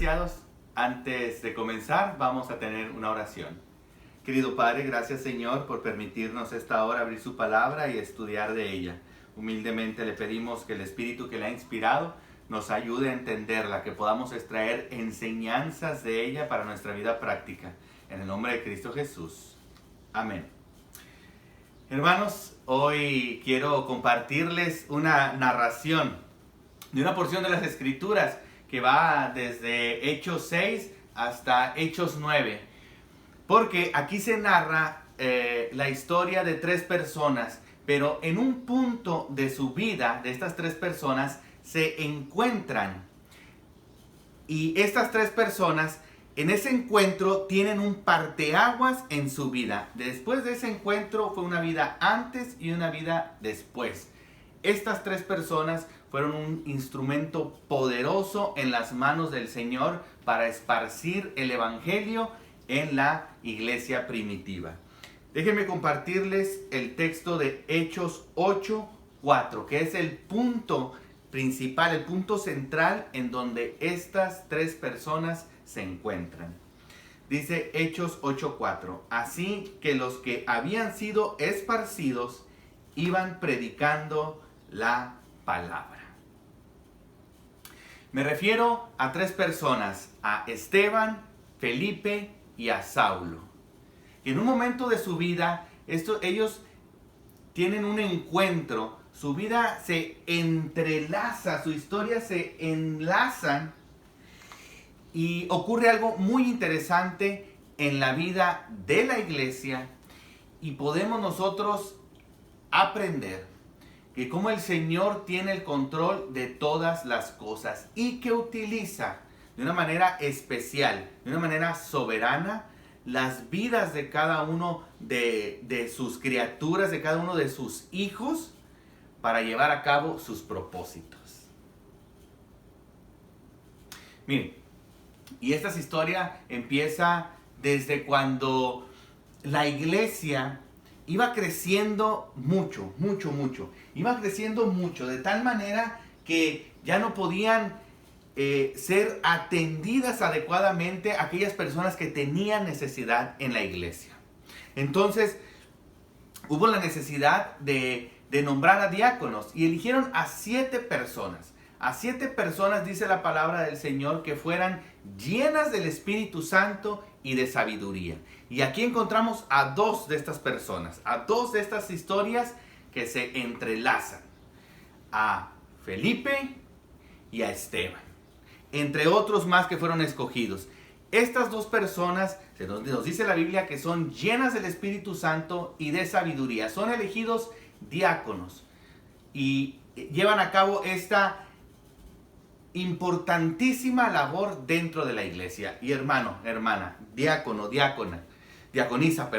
apreciados, antes de comenzar vamos a tener una oración. Querido Padre, gracias Señor por permitirnos esta hora abrir su palabra y estudiar de ella. Humildemente le pedimos que el Espíritu que la ha inspirado nos ayude a entenderla, que podamos extraer enseñanzas de ella para nuestra vida práctica. En el nombre de Cristo Jesús. Amén. Hermanos, hoy quiero compartirles una narración de una porción de las Escrituras que va desde Hechos 6 hasta Hechos 9. Porque aquí se narra la historia de tres personas, pero en un punto de su vida, de estas tres personas, se encuentran. Y estas tres personas, en ese encuentro, tienen un parteaguas en su vida. Después de ese encuentro fue una vida antes y una vida después. Estas tres personas fueron un instrumento poderoso en las manos del Señor para esparcir el Evangelio en la iglesia primitiva. Déjenme compartirles el texto de Hechos 8:4, que es el punto principal, el punto central en donde estas tres personas se encuentran. Dice Hechos 8:4, así que los que habían sido esparcidos iban predicando la palabra. Me refiero a tres personas, a Esteban, Felipe y a Saulo. En un momento de su vida, ellos tienen un encuentro, su vida se entrelaza, su historia se enlaza y ocurre algo muy interesante en la vida de la iglesia y podemos nosotros aprender que como el Señor tiene el control de todas las cosas y que utiliza de una manera especial, de una manera soberana, las vidas de cada uno de sus criaturas, de cada uno de sus hijos, para llevar a cabo sus propósitos. Miren, y esta historia empieza desde cuando la iglesia iba creciendo mucho. Iba creciendo mucho, de tal manera que ya no podían ser atendidas adecuadamente aquellas personas que tenían necesidad en la iglesia. Entonces, hubo la necesidad de nombrar a diáconos y eligieron a 7 personas. A 7 personas, dice la palabra del Señor, que fueran llenas del Espíritu Santo y de sabiduría. Y aquí encontramos a 2 de estas personas, a 2 de estas historias que se entrelazan. A Felipe y a Esteban, entre otros más que fueron escogidos. Estas 2 personas, nos dice la Biblia, que son llenas del Espíritu Santo y de sabiduría. Son elegidos diáconos y llevan a cabo esta importantísima labor dentro de la iglesia. Y hermano, hermana, diaconisa,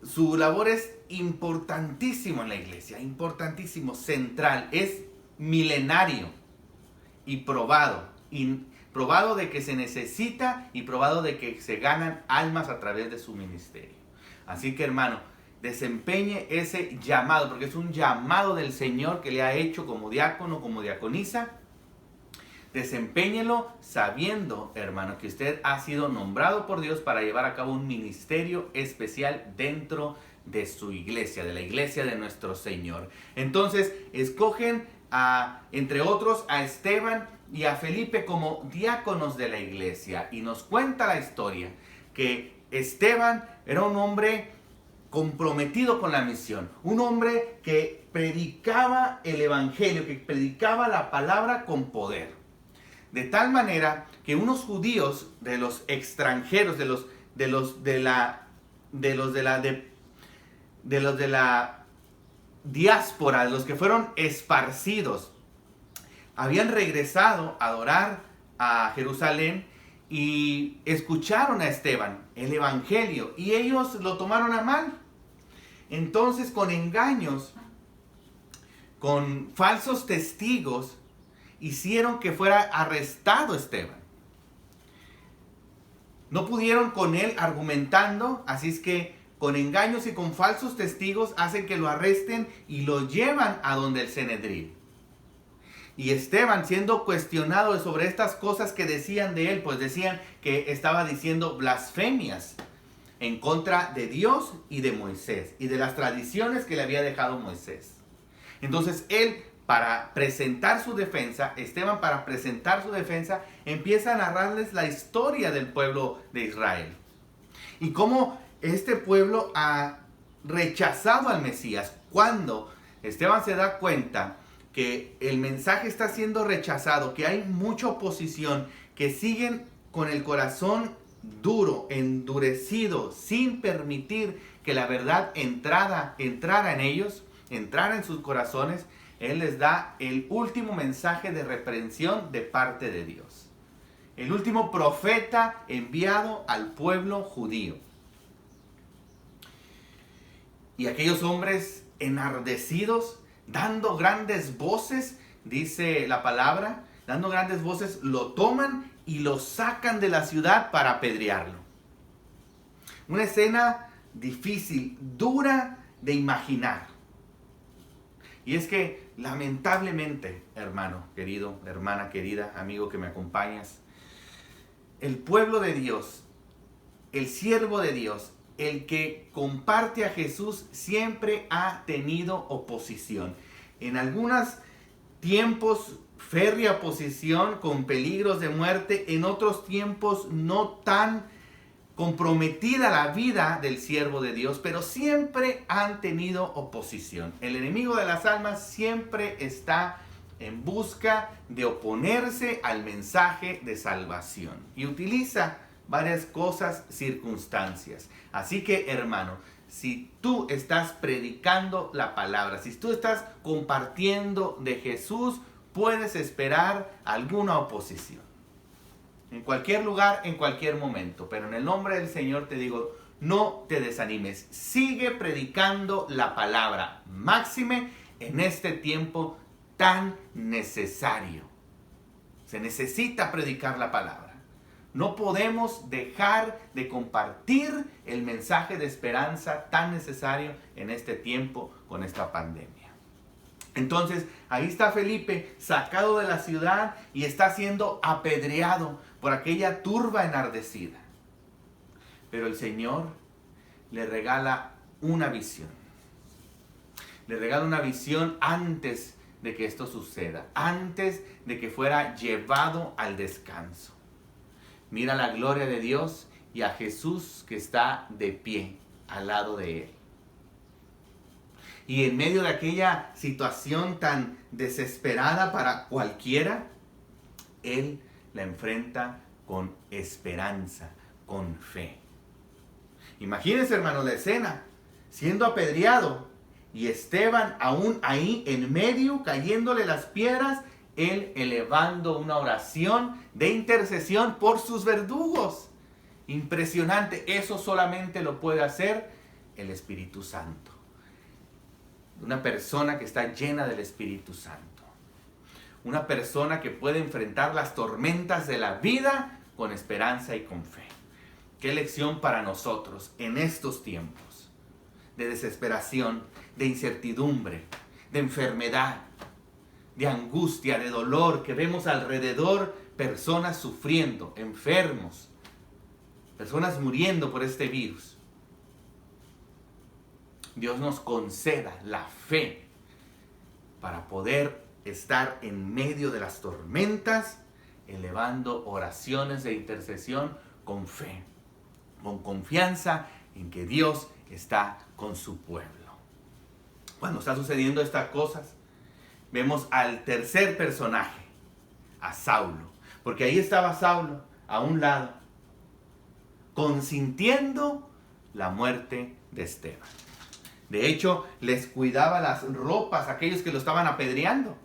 su labor es importantísimo en la iglesia, importantísimo, central, es milenario y probado de que se necesita y probado de que se ganan almas a través de su ministerio. Así que hermano, desempeñe ese llamado, porque es un llamado del Señor que le ha hecho como diácono, como diaconisa. Desempéñelo sabiendo, hermano, que usted ha sido nombrado por Dios para llevar a cabo un ministerio especial dentro de su iglesia, de la iglesia de nuestro Señor. Entonces, escogen entre otros a Esteban y a Felipe como diáconos de la iglesia. Y nos cuenta la historia que Esteban era un hombre comprometido con la misión, un hombre que predicaba el evangelio, que predicaba la palabra con poder. De tal manera que unos judíos de los extranjeros, de los de la diáspora, de los que fueron esparcidos, habían regresado a adorar a Jerusalén y escucharon a Esteban, el evangelio, y ellos lo tomaron a mal. Entonces, con engaños, con falsos testigos, hicieron que fuera arrestado Esteban. No pudieron con él argumentando, así es que con engaños y con falsos testigos hacen que lo arresten y lo llevan a donde el Sanedrín. Y Esteban, siendo cuestionado sobre estas cosas que decían de él, pues decían que estaba diciendo blasfemias en contra de Dios y de Moisés y de las tradiciones que le había dejado Moisés. Entonces él, para presentar su defensa, Esteban para presentar su defensa, empieza a narrarles la historia del pueblo de Israel. Y cómo este pueblo ha rechazado al Mesías. Cuando Esteban se da cuenta que el mensaje está siendo rechazado, que hay mucha oposición, que siguen con el corazón duro, endurecido, sin permitir que la verdad entrara en ellos, entrara en sus corazones, él les da el último mensaje de reprensión de parte de Dios. El último profeta enviado al pueblo judío. Y aquellos hombres enardecidos, dando grandes voces, dice la palabra, dando grandes voces, lo toman y lo sacan de la ciudad para apedrearlo. Una escena difícil, dura de imaginar. Y es que lamentablemente, hermano querido, hermana querida, amigo que me acompañas, el pueblo de Dios, el siervo de Dios, el que comparte a Jesús, siempre ha tenido oposición. En algunos tiempos, férrea oposición con peligros de muerte. En otros tiempos, no tan comprometida la vida del siervo de Dios, pero siempre han tenido oposición. El enemigo de las almas siempre está en busca de oponerse al mensaje de salvación. Y utiliza varias cosas, circunstancias. Así que, hermano, si tú estás predicando la palabra, si tú estás compartiendo de Jesús, puedes esperar alguna oposición. En cualquier lugar, en cualquier momento. Pero en el nombre del Señor te digo, no te desanimes. Sigue predicando la palabra. Máxime en este tiempo tan necesario. Se necesita predicar la palabra. No podemos dejar de compartir el mensaje de esperanza tan necesario en este tiempo con esta pandemia. Entonces, ahí está Felipe sacado de la ciudad y está siendo apedreado por aquella turba enardecida. Pero el Señor le regala una visión. Le regala una visión antes de que esto suceda, antes de que fuera llevado al descanso. Mira la gloria de Dios y a Jesús que está de pie al lado de él. Y en medio de aquella situación tan desesperada para cualquiera, él la enfrenta con esperanza, con fe. Imagínense, hermanos, la escena, siendo apedreado y Esteban aún ahí en medio, cayéndole las piedras, él elevando una oración de intercesión por sus verdugos. Impresionante, eso solamente lo puede hacer el Espíritu Santo. Una persona que está llena del Espíritu Santo. Una persona que puede enfrentar las tormentas de la vida con esperanza y con fe. Qué lección para nosotros en estos tiempos de desesperación, de incertidumbre, de enfermedad, de angustia, de dolor, que vemos alrededor personas sufriendo, enfermos, personas muriendo por este virus. Dios nos conceda la fe para poder estar en medio de las tormentas, elevando oraciones de intercesión con fe, con confianza en que Dios está con su pueblo. Cuando está sucediendo estas cosas, vemos al tercer personaje, a Saulo, porque ahí estaba Saulo a un lado, consintiendo la muerte de Esteban. De hecho, les cuidaba las ropas a aquellos que lo estaban apedreando.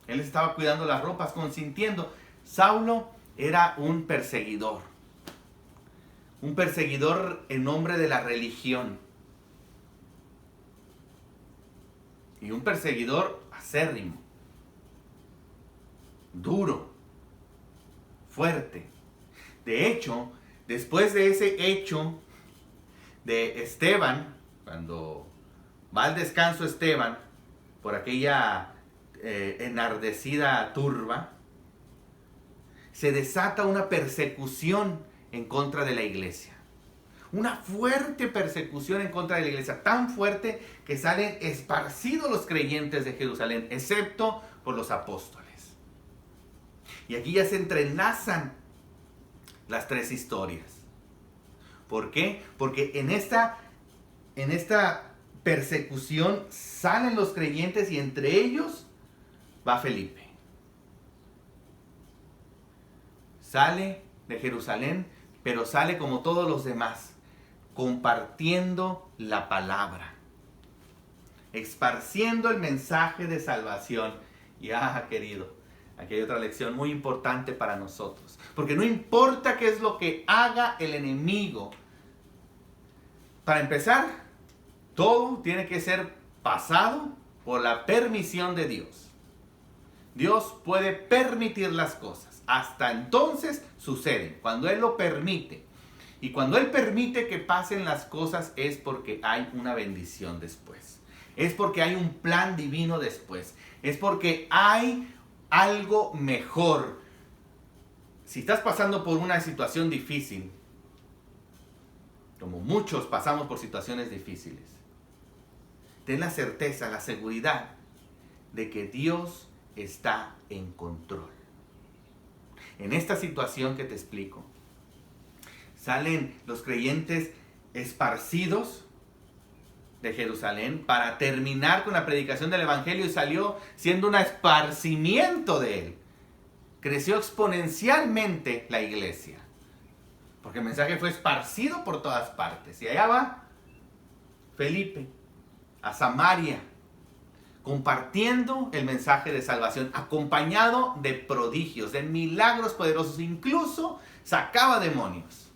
Él estaba cuidando las ropas, consintiendo. Saulo era un perseguidor en nombre de la religión. Y un perseguidor acérrimo, duro, fuerte. De hecho, después de ese hecho de Esteban, cuando va al descanso Esteban, por aquella enardecida turba, se desata una persecución en contra de la iglesia. Una fuerte persecución en contra de la iglesia, tan fuerte que salen esparcidos los creyentes de Jerusalén, excepto por los apóstoles. Y aquí ya se entrelazan las tres historias. ¿Por qué? Porque en esta persecución salen los creyentes y entre ellos va Felipe. Sale de Jerusalén, pero sale como todos los demás, compartiendo la palabra, esparciendo el mensaje de salvación. Y querido, aquí hay otra lección muy importante para nosotros, porque no importa qué es lo que haga el enemigo. Para empezar, todo tiene que ser pasado por la permisión de Dios. Dios puede permitir las cosas. Hasta entonces suceden, cuando Él lo permite. Y cuando Él permite que pasen las cosas es porque hay una bendición después. Es porque hay un plan divino después. Es porque hay algo mejor. Si estás pasando por una situación difícil, como muchos pasamos por situaciones difíciles, ten la certeza, la seguridad de que Dios está en control. En esta situación que te explico, salen los creyentes esparcidos de Jerusalén para terminar con la predicación del evangelio y salió siendo un esparcimiento de él. Creció exponencialmente la iglesia, porque el mensaje fue esparcido por todas partes. Y allá va Felipe a Samaria, compartiendo el mensaje de salvación, acompañado de prodigios, de milagros poderosos, incluso sacaba demonios.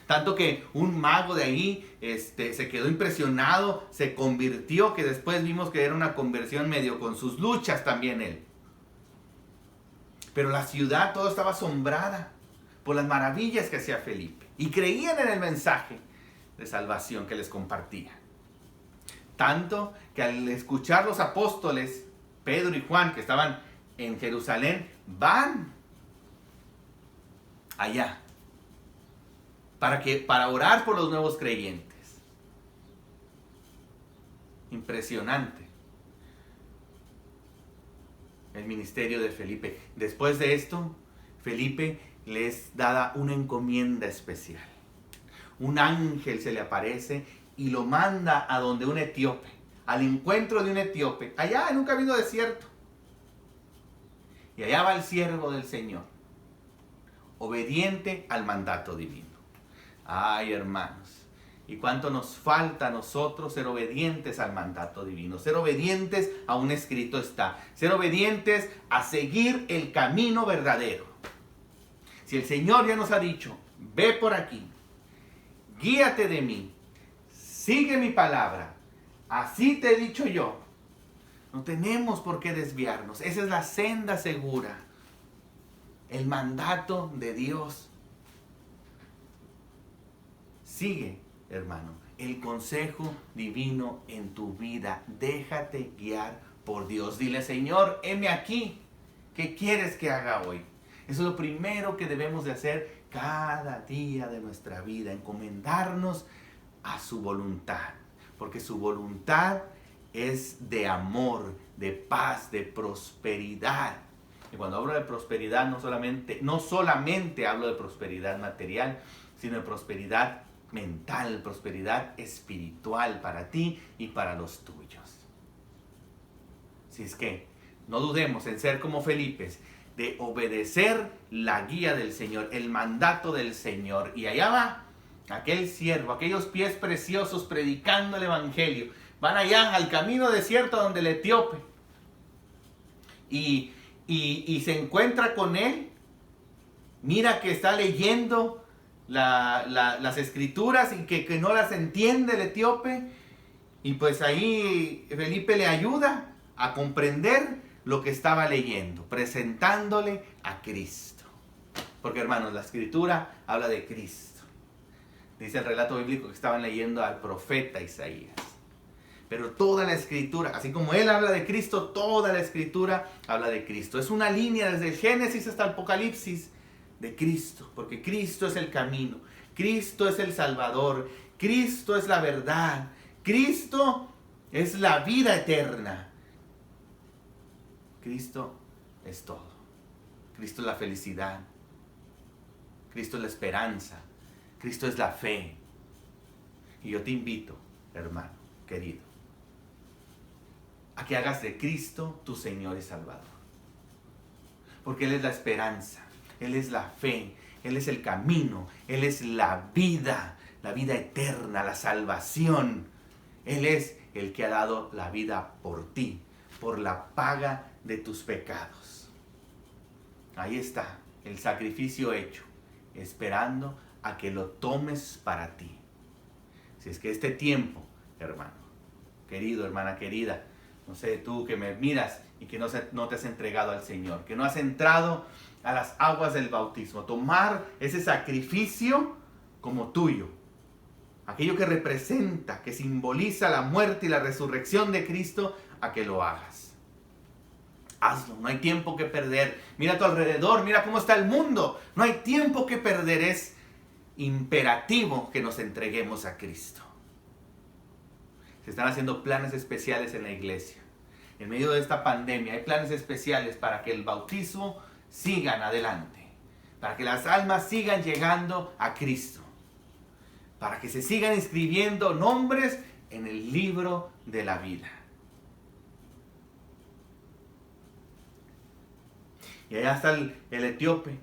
Tanto que un mago de ahí se quedó impresionado, se convirtió, que después vimos que era una conversión medio con sus luchas también él. Pero la ciudad toda estaba asombrada por las maravillas que hacía Felipe. Y creían en el mensaje de salvación que les compartía. Tanto que al escuchar los apóstoles, Pedro y Juan, que estaban en Jerusalén, van allá para orar por los nuevos creyentes. Impresionante el ministerio de Felipe. Después de esto, Felipe les da una encomienda especial. Un ángel se le aparece y lo manda a donde un etíope, al encuentro de un etíope, allá en un camino desierto. Y allá va el siervo del Señor, obediente al mandato divino. Ay, hermanos, y cuánto nos falta a nosotros ser obedientes al mandato divino, ser obedientes a un escrito está, ser obedientes a seguir el camino verdadero. Si el Señor ya nos ha dicho, ve por aquí, guíate de mí, sigue mi palabra, así te he dicho yo, no tenemos por qué desviarnos. Esa es la senda segura, el mandato de Dios. Sigue, hermano, el consejo divino en tu vida. Déjate guiar por Dios. Dile, Señor, heme aquí. ¿Qué quieres que haga hoy? Eso es lo primero que debemos de hacer cada día de nuestra vida. Encomendarnos a su voluntad. Porque su voluntad es de amor, de paz, de prosperidad. Y cuando hablo de prosperidad, no solamente hablo de prosperidad material, sino de prosperidad mental, prosperidad espiritual para ti y para los tuyos. Si es que no dudemos en ser como Felipe, de obedecer la guía del Señor, el mandato del Señor. Y allá va aquel siervo, aquellos pies preciosos predicando el evangelio. Van allá al camino desierto donde el etíope. Y se encuentra con él. Mira que está leyendo las escrituras y que no las entiende el etíope. Y pues ahí Felipe le ayuda a comprender lo que estaba leyendo, presentándole a Cristo. Porque, hermanos, la escritura habla de Cristo. Dice el relato bíblico que estaban leyendo al profeta Isaías. Pero toda la Escritura, así como Él habla de Cristo, toda la Escritura habla de Cristo. Es una línea desde el Génesis hasta el Apocalipsis de Cristo, porque Cristo es el camino, Cristo es el Salvador, Cristo es la verdad, Cristo es la vida eterna. Cristo es todo. Cristo es la felicidad. Cristo es la esperanza. Cristo es la fe. Y yo te invito, hermano, querido, a que hagas de Cristo tu Señor y Salvador. Porque Él es la esperanza, Él es la fe, Él es el camino, Él es la vida eterna, la salvación. Él es el que ha dado la vida por ti, por la paga de tus pecados. Ahí está el sacrificio hecho, esperando a que lo tomes para ti. Si es que este tiempo, hermano, querido, hermana querida, no sé, tú que me miras y que no te has entregado al Señor, que no has entrado a las aguas del bautismo, tomar ese sacrificio como tuyo, aquello que representa, que simboliza la muerte y la resurrección de Cristo, a que lo hagas. Hazlo, no hay tiempo que perder. Mira a tu alrededor, mira cómo está el mundo. No hay tiempo que perder, es imperativo que nos entreguemos a Cristo. Se están haciendo planes especiales en la iglesia. En medio de esta pandemia hay planes especiales para que el bautismo sigan adelante, para que las almas sigan llegando a Cristo, para que se sigan inscribiendo nombres en el libro de la vida. Y allá está el etíope,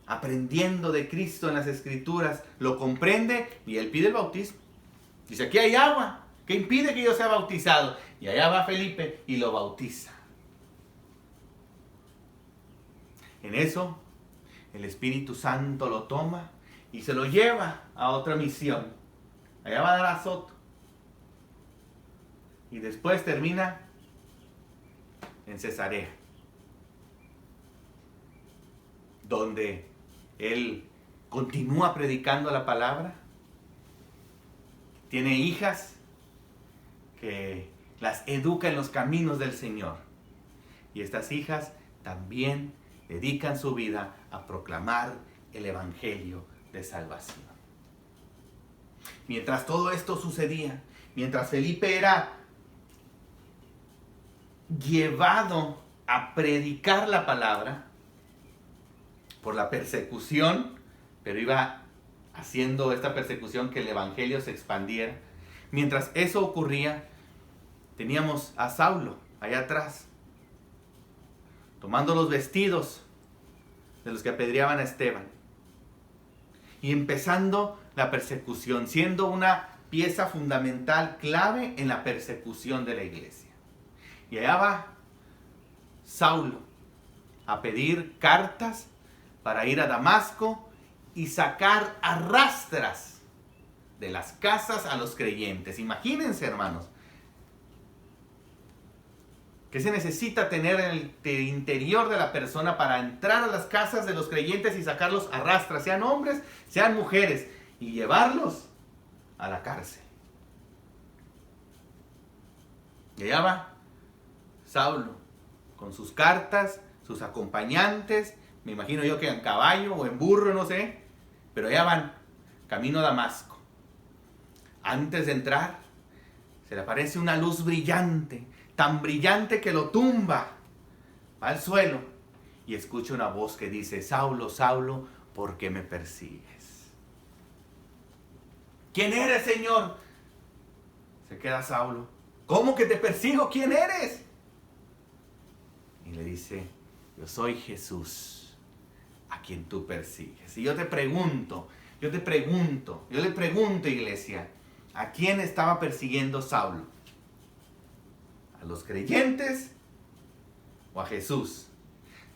aprendiendo de Cristo en las Escrituras, lo comprende y él pide el bautismo. Dice, aquí hay agua, ¿qué impide que yo sea bautizado? Y allá va Felipe y lo bautiza. En eso, el Espíritu Santo lo toma y se lo lleva a otra misión. Allá va a dar a Soto. Y después termina en Cesarea, donde él continúa predicando la palabra. Tiene hijas que las educa en los caminos del Señor. Y estas hijas también dedican su vida a proclamar el evangelio de salvación. Mientras todo esto sucedía, mientras Felipe era llevado a predicar la palabra por la persecución, pero iba haciendo esta persecución que el evangelio se expandiera. Mientras eso ocurría, teníamos a Saulo allá atrás, tomando los vestidos de los que apedreaban a Esteban y empezando la persecución, siendo una pieza fundamental, clave en la persecución de la iglesia. Y allá va Saulo a pedir cartas para ir a Damasco y sacar a rastras de las casas a los creyentes. Imagínense, hermanos, ¿qué se necesita tener en el interior de la persona para entrar a las casas de los creyentes y sacarlos a rastras, sean hombres, sean mujeres, y llevarlos a la cárcel? Y allá va Saulo con sus cartas, sus acompañantes, me imagino yo que en caballo o en burro, no sé, pero allá van, camino a Damasco. Antes de entrar, se le aparece una luz brillante, tan brillante que lo tumba, va al suelo y escucha una voz que dice, Saulo, Saulo, ¿por qué me persigues? ¿Quién eres, Señor? Se queda Saulo. ¿Cómo que te persigo? ¿Quién eres? Y le dice, yo soy Jesús, a quien tú persigues. Y yo le pregunto, iglesia, ¿a quién estaba persiguiendo Saulo? ¿A los creyentes o a Jesús?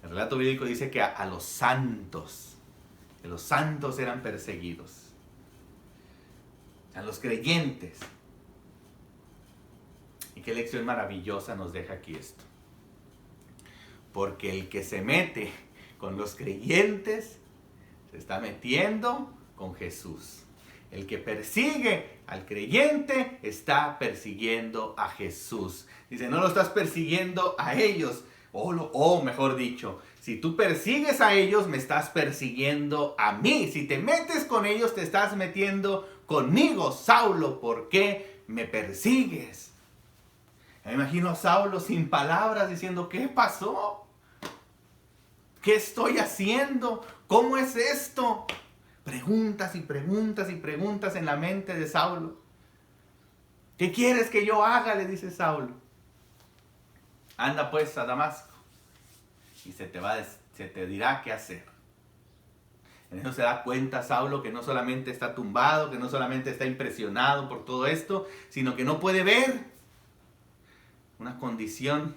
El relato bíblico dice que a los santos, que los santos eran perseguidos. A los creyentes. Y qué lección maravillosa nos deja aquí esto. Porque el que se mete con los creyentes se está metiendo con Jesús. El que persigue al creyente está persiguiendo a Jesús. Dice, no lo estás persiguiendo a ellos. O mejor dicho, si tú persigues a ellos, me estás persiguiendo a mí. Si te metes con ellos, te estás metiendo conmigo. Saulo, ¿por qué me persigues? Me imagino a Saulo sin palabras diciendo, ¿qué pasó? ¿Qué estoy haciendo? ¿Cómo es esto? Preguntas y preguntas y preguntas en la mente de Saulo. ¿Qué quieres que yo haga?, le dice Saulo. Anda pues a Damasco y se te dirá qué hacer. En eso se da cuenta Saulo que no solamente está tumbado, que no solamente está impresionado por todo esto, sino que no puede ver. Una condición,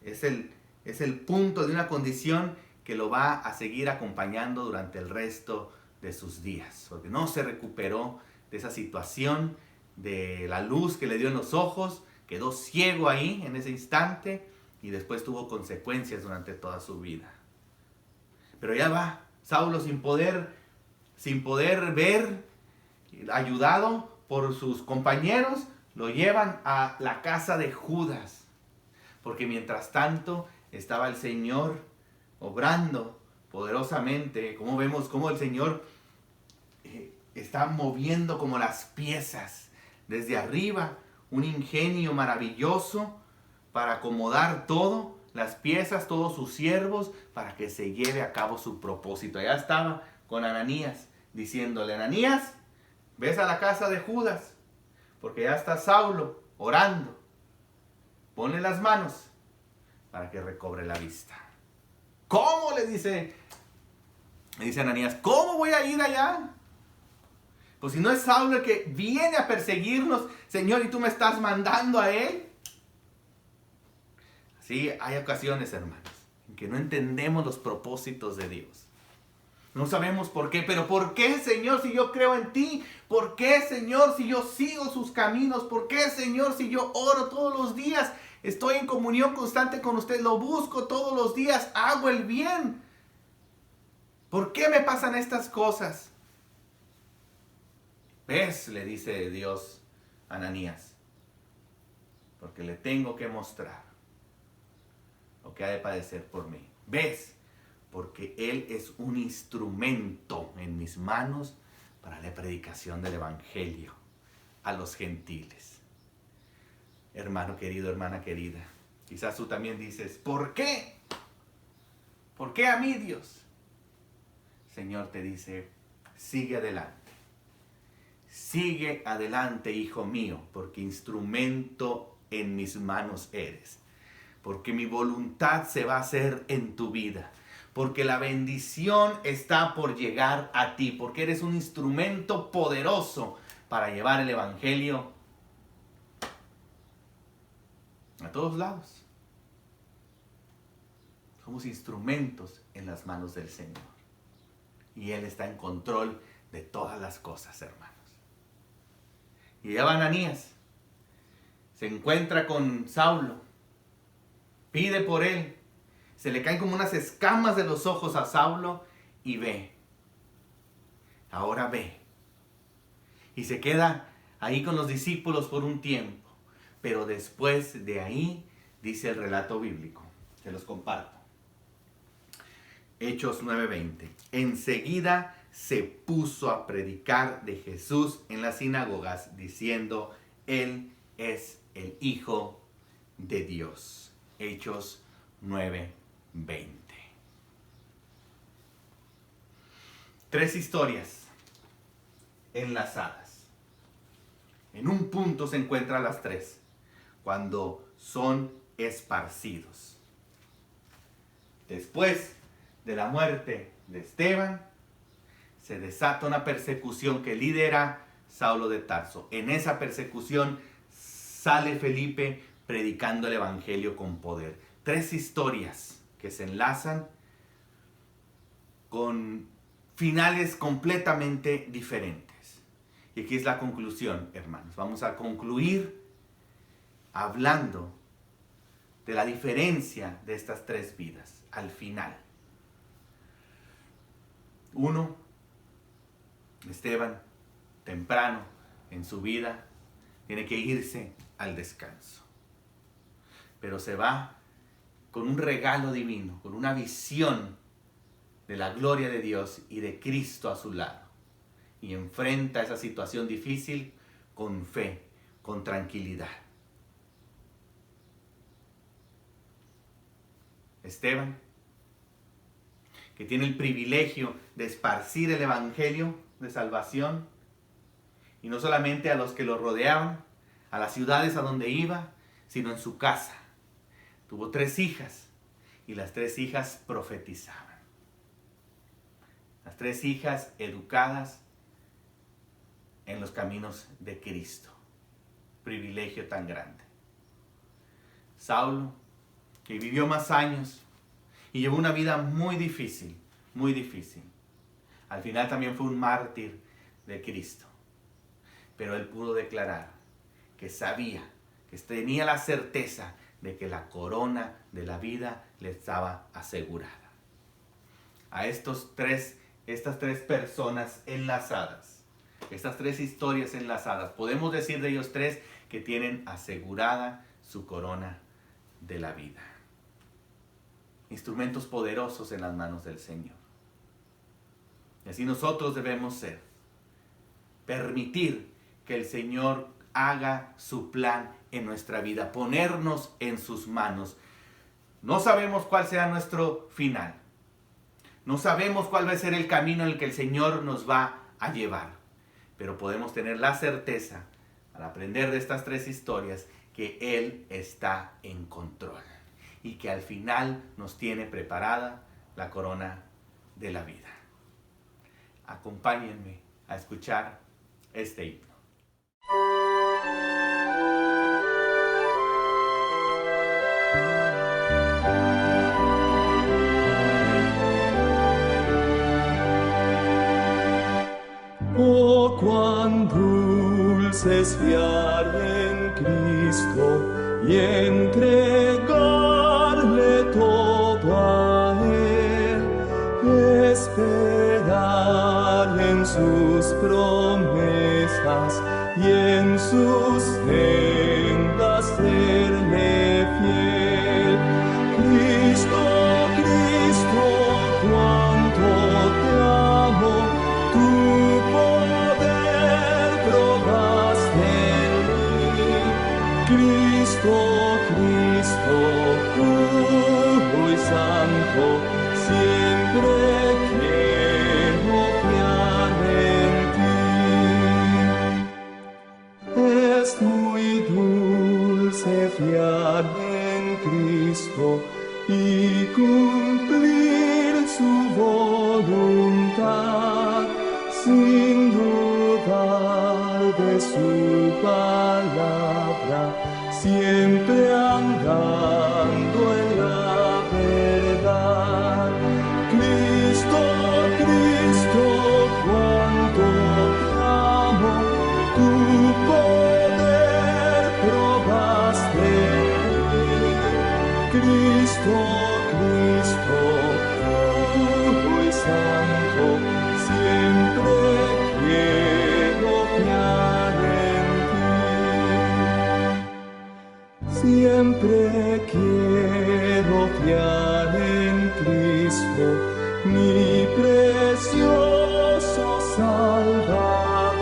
es el punto de una condición que lo va a seguir acompañando durante el resto de sus días. Porque no se recuperó de esa situación, de la luz que le dio en los ojos, quedó ciego ahí en ese instante y después tuvo consecuencias durante toda su vida. Pero ya va, Saulo sin poder ver, ayudado por sus compañeros, lo llevan a la casa de Judas. Porque mientras tanto estaba el Señor obrando poderosamente. Como vemos cómo el Señor está moviendo como las piezas desde arriba. Un ingenio maravilloso para acomodar todo, las piezas, todos sus siervos, para que se lleve a cabo su propósito. Allá estaba con Ananías, diciéndole, Ananías, ves a la casa de Judas, porque ya está Saulo orando. Ponle las manos para que recobre la vista. ¿Cómo? Le dice Ananías, ¿cómo voy a ir allá? Pues si no es Saulo el que viene a perseguirnos, Señor, y tú me estás mandando a él. Sí, hay ocasiones, hermanos, en que no entendemos los propósitos de Dios. No sabemos por qué, pero ¿por qué, Señor, si yo creo en ti? ¿Por qué, Señor, si yo sigo sus caminos? ¿Por qué, Señor, si yo oro todos los días? Estoy en comunión constante con usted, lo busco todos los días, hago el bien. ¿Por qué me pasan estas cosas? ¿Ves?, le dice Dios a Ananías, porque le tengo que mostrar lo que ha de padecer por mí. ¿Ves? Porque Él es un instrumento en mis manos para la predicación del Evangelio a los gentiles. Hermano querido, hermana querida, quizás tú también dices, ¿por qué? ¿Por qué a mí, Dios? El Señor te dice, sigue adelante. Sigue adelante, hijo mío, porque instrumento en mis manos eres. Porque mi voluntad se va a hacer en tu vida. Porque la bendición está por llegar a ti. Porque eres un instrumento poderoso para llevar el Evangelio a todos lados. Somos instrumentos en las manos del Señor. Y Él está en control de todas las cosas, hermanos. Y allá va Ananías. Se encuentra con Saulo. Pide por él. Se le caen como unas escamas de los ojos a Saulo y ve. Ahora ve. Y se queda ahí con los discípulos por un tiempo. Pero después de ahí, dice el relato bíblico. Se los comparto. Hechos 9:20. Enseguida se puso a predicar de Jesús en las sinagogas, diciendo, Él es el Hijo de Dios. Hechos 9:20. 3 historias enlazadas. En un punto se encuentran las 3, cuando son esparcidos. Después de la muerte de Esteban, se desata una persecución que lidera Saulo de Tarso. En esa persecución sale Felipe predicando el Evangelio con poder. 3 historias que se enlazan con finales completamente diferentes. Y aquí es la conclusión, hermanos. Vamos a concluir hablando de la diferencia de estas 3 vidas al final. 1, Esteban, temprano en su vida, tiene que irse al descanso. Pero se va con un regalo divino, con una visión de la gloria de Dios y de Cristo a su lado. Y enfrenta esa situación difícil con fe, con tranquilidad. Esteban, que tiene el privilegio de esparcir el evangelio de salvación, y no solamente a los que lo rodeaban, a las ciudades a donde iba, sino en su casa. Tuvo 3 hijas, y las 3 hijas profetizaban. Las 3 hijas educadas en los caminos de Cristo. Privilegio tan grande. Saulo, que vivió más años y llevó una vida muy difícil, muy difícil. Al final también fue un mártir de Cristo. Pero él pudo declarar que sabía, que tenía la certeza de que la corona de la vida le estaba asegurada. A estas 3 personas enlazadas, estas 3 historias enlazadas, podemos decir de ellos 3 que tienen asegurada su corona de la vida. Instrumentos poderosos en las manos del Señor. Y así nosotros debemos ser. Permitir que el Señor haga su plan en nuestra vida. Ponernos en sus manos. No sabemos cuál será nuestro final. No sabemos cuál va a ser el camino en el que el Señor nos va a llevar. Pero podemos tener la certeza, al aprender de estas 3 historias, que Él está en control. Y que al final nos tiene preparada la corona de la vida. Acompáñenme a escuchar este himno. Oh, cuán dulce es fiar en Cristo y entregarle todo a Él, esperar en sus promesas y en sus sendas serle fiel. Cristo, Cristo, cuánto te amo, tu poder probaste en mí. Cristo, Cristo, puro y santo, siempre quiero fiar en ti. Es muy dulce fiar en Cristo y cumplir su voluntad, sin dudar de su palabra, siempre andando en la verdad. Cristo, Cristo, cuánto te amo, tu poder probaste en mí. Cristo, Cristo, puro y santo, siempre quiero fiar en ti. Siempre quiero fiar en Cristo, mi precioso Salvador,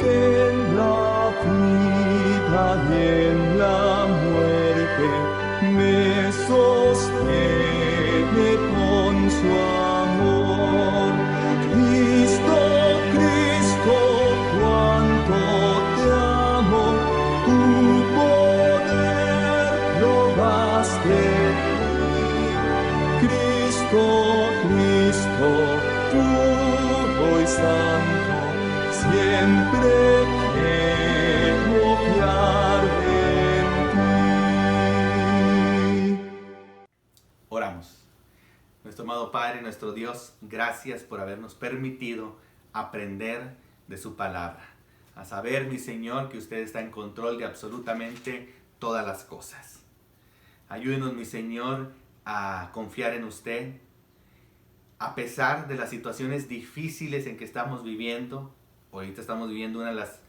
que en la vida y en la muerte me sostiene con su amor. Cristo, Cristo, cuánto te amo, tu poder probaste en mí. Cristo, Cristo, puro y santo, siempre quiero fiar en ti. Oramos. Nuestro amado Padre, nuestro Dios, gracias por habernos permitido aprender de su palabra. A saber, mi Señor, que usted está en control de absolutamente todas las cosas. Ayúdenos, mi Señor, a confiar en usted. A pesar de las situaciones difíciles en que estamos viviendo, Ahorita estamos viviendo una de las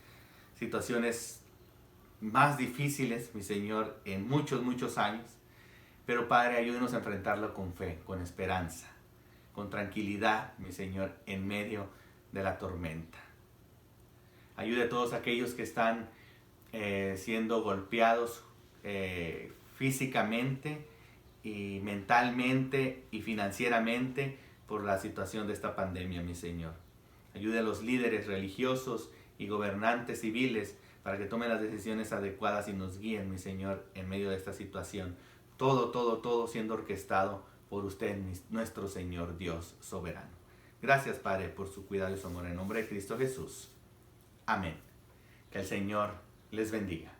situaciones más difíciles, mi Señor, en muchos años. Pero Padre, ayúdenos a enfrentarlo con fe, con esperanza, con tranquilidad, mi Señor, en medio de la tormenta. Ayude a todos aquellos que están siendo golpeados físicamente y mentalmente y financieramente por la situación de esta pandemia, mi Señor. Ayude a los líderes religiosos y gobernantes civiles para que tomen las decisiones adecuadas y nos guíen, mi Señor, en medio de esta situación. Todo siendo orquestado por usted, nuestro Señor Dios soberano. Gracias, Padre, por su cuidado y su amor. En nombre de Cristo Jesús. Amén. Que el Señor les bendiga.